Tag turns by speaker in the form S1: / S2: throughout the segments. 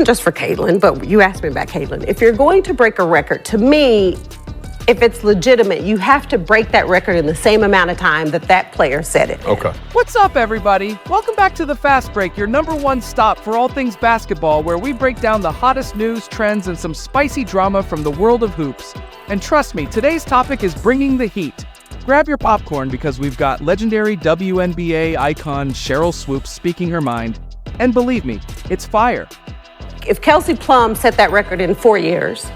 S1: isn't just for Caitlin, but you asked me about Caitlin. If you're going to break a record, to me, if it's legitimate, you have to break that record in the same amount of time that player set it.
S2: Okay.
S3: What's up, everybody? Welcome back to The Fast Break, your #1 stop for all things basketball, where we break down the hottest news, trends, and some spicy drama from the world of hoops. And trust me, today's topic is bringing the heat. Grab your popcorn because we've got legendary WNBA icon Sheryl Swoops speaking her mind. And believe me, it's fire.
S1: If Kelsey Plum set that record in 4 years,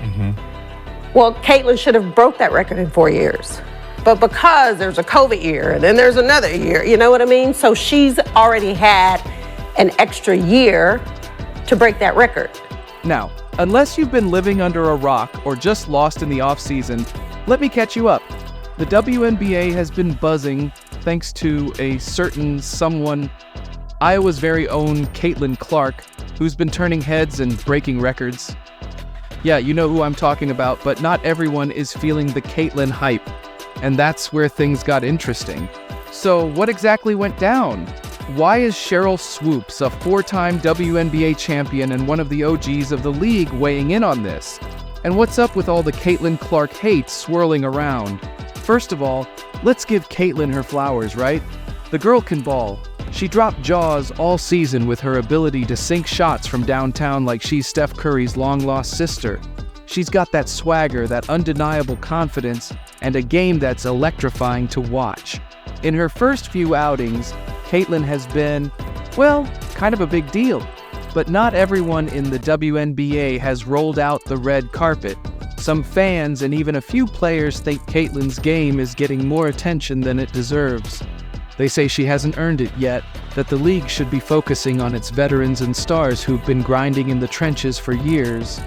S1: well, Caitlin should have broke that record in 4 years. But because there's a COVID year and then there's another year, you know what I mean? So she's already had an extra year to break that record.
S3: Now, unless you've been living under a rock or just lost in the off-season, let me catch you up. The WNBA has been buzzing thanks to a certain someone, Iowa's very own Caitlin Clark, who's been turning heads and breaking records. Yeah, you know who I'm talking about, but not everyone is feeling the Caitlin hype, and that's where things got interesting. So what exactly went down? Why is Sheryl Swoops, a 4-time WNBA champion and one of the OGs of the league, weighing in on this? And what's up with all the Caitlin Clark hate swirling around? First of all, let's give Caitlin her flowers, right? The girl can ball. She dropped jaws all season with her ability to sink shots from downtown like she's Steph Curry's long-lost sister. She's got that swagger, that undeniable confidence, and a game that's electrifying to watch. In her first few outings, Caitlin has been, well, kind of a big deal. But not everyone in the WNBA has rolled out the red carpet. Some fans and even a few players think Caitlin's game is getting more attention than it deserves. They say she hasn't earned it yet, that the league should be focusing on its veterans and stars who've been grinding in the trenches for years.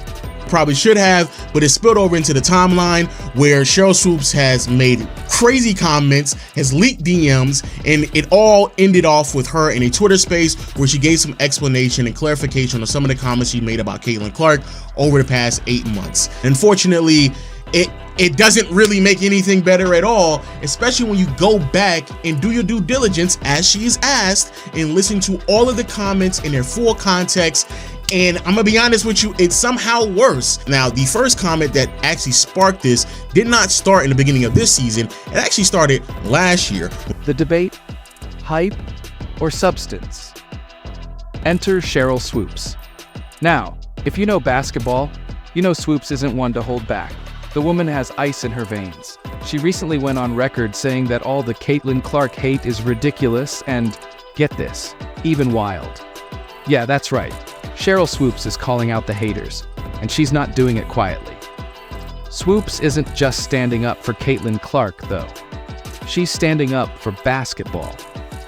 S2: Probably should have, but it spilled over into the timeline where Sheryl Swoops has made crazy comments, has leaked DMs, and it all ended off with her in a Twitter space where she gave some explanation and clarification on some of the comments she made about Caitlin Clark over the past 8 months. Unfortunately, it doesn't really make anything better at all, especially when you go back and do your due diligence as she is asked and listen to all of the comments in their full context. And I'm gonna be honest with you, it's somehow worse. Now, the first comment that actually sparked this did not start in the beginning of this season. It actually started last year.
S3: The debate, hype or substance? Enter Sheryl Swoops. Now, if you know basketball, you know Swoops isn't one to hold back. The woman has ice in her veins. She recently went on record saying that all the Caitlin Clark hate is ridiculous and, get this, even wild. Yeah, that's right. Sheryl Swoops is calling out the haters, and she's not doing it quietly. Swoops isn't just standing up for Caitlin Clark, though. She's standing up for basketball.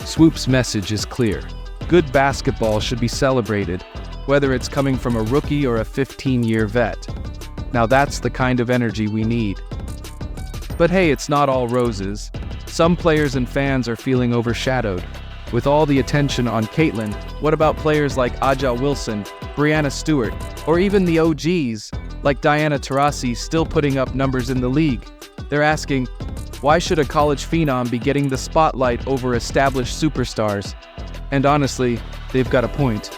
S3: Swoops' message is clear. Good basketball should be celebrated, whether it's coming from a rookie or a 15-year vet. Now that's the kind of energy we need. But hey, it's not all roses. Some players and fans are feeling overshadowed. With all the attention on Caitlin, what about players like A'ja Wilson, Breanna Stewart, or even the OGs, like Diana Taurasi, still putting up numbers in the league? They're asking, why should a college phenom be getting the spotlight over established superstars? And honestly, they've got a point.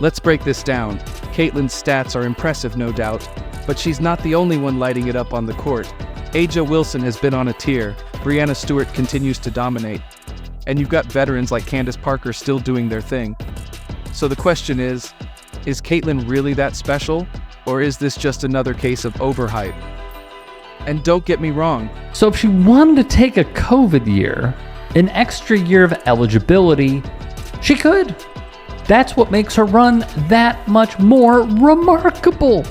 S3: Let's break this down. Caitlin's stats are impressive, no doubt, but she's not the only one lighting it up on the court. A'ja Wilson has been on a tear. Breanna Stewart continues to dominate. And you've got veterans like Candace Parker still doing their thing. So the question is Caitlin really that special? Or is this just another case of overhype? And don't get me wrong.
S4: So if she wanted to take a COVID year, an extra year of eligibility, she could. That's what makes her run that much more remarkable.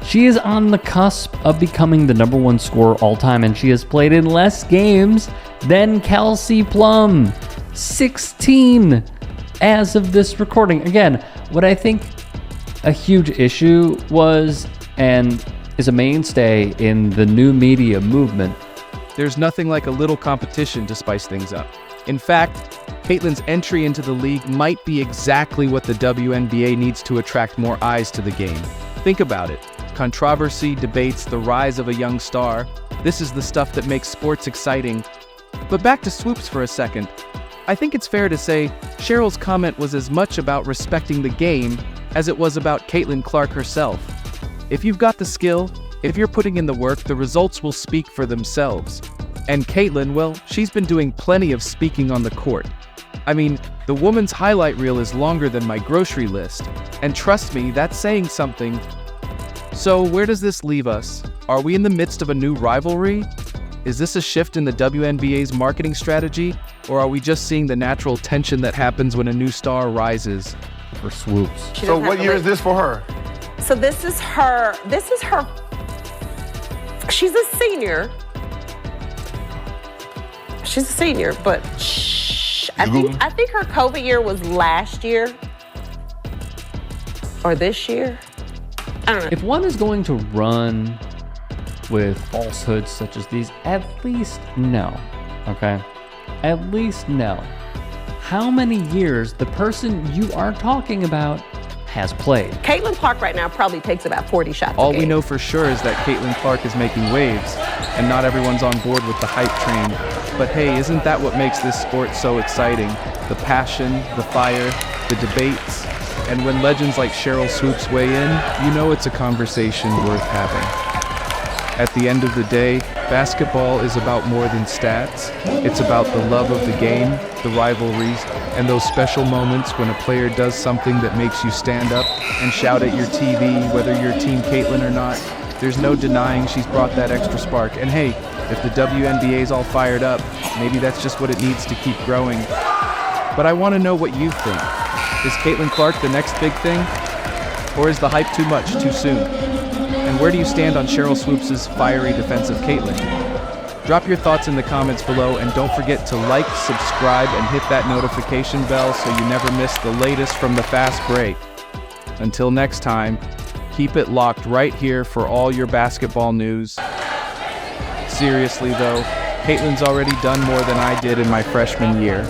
S4: She is on the cusp of becoming the #1 scorer all time, and she has played in less games than Kelsey Plum. 16 as of this recording. Again, what I think a huge issue was, and is a mainstay in the new media movement.
S3: There's nothing like a little competition to spice things up. In fact, Caitlin's entry into the league might be exactly what the WNBA needs to attract more eyes to the game. Think about it. Controversy, debates, the rise of a young star. This is the stuff that makes sports exciting. But back to Swoops for a second. I think it's fair to say Sheryl's comment was as much about respecting the game as it was about Caitlin Clark herself. If you've got the skill, if you're putting in the work, the results will speak for themselves. And Caitlin, well, she's been doing plenty of speaking on the court. I mean, the woman's highlight reel is longer than my grocery list. And trust me, that's saying something. So where does this leave us? Are we in the midst of a new rivalry? Is this a shift in the WNBA's marketing strategy? Or are we just seeing the natural tension that happens when a new star rises?
S4: For Swoops.
S1: She
S5: So
S1: doesn't
S5: what
S1: have
S5: year
S1: to
S5: is this for her?
S1: So this is her, she's a senior. She's a senior, but I think her COVID year was last year or this year. I don't know.
S4: If one is going to run with falsehoods such as these, at least know, okay? At least know how many years the person you are talking about has played.
S1: Caitlin Clark right now probably takes about 40 shots
S3: All
S1: a game.
S3: we know for sure is that Caitlin Clark is making waves, and not everyone's on board with the hype train. But hey, isn't that what makes this sport so exciting? The passion, the fire, the debates. And when legends like Sheryl Swoops weigh in, you know it's a conversation worth having. At the end of the day, basketball is about more than stats. It's about the love of the game, the rivalries, and those special moments when a player does something that makes you stand up and shout at your TV, whether you're Team Caitlin or not. There's no denying she's brought that extra spark. And hey, if the WNBA's all fired up, maybe that's just what it needs to keep growing. But I want to know what you think. Is Caitlin Clark the next big thing? Or is the hype too much, too soon? And where do you stand on Sheryl Swoops' fiery defense of Caitlin? Drop your thoughts in the comments below, and don't forget to like, subscribe, and hit that notification bell so you never miss the latest from the Fast Break. Until next time, keep it locked right here for all your basketball news. Seriously though, Caitlin's already done more than I did in my freshman year.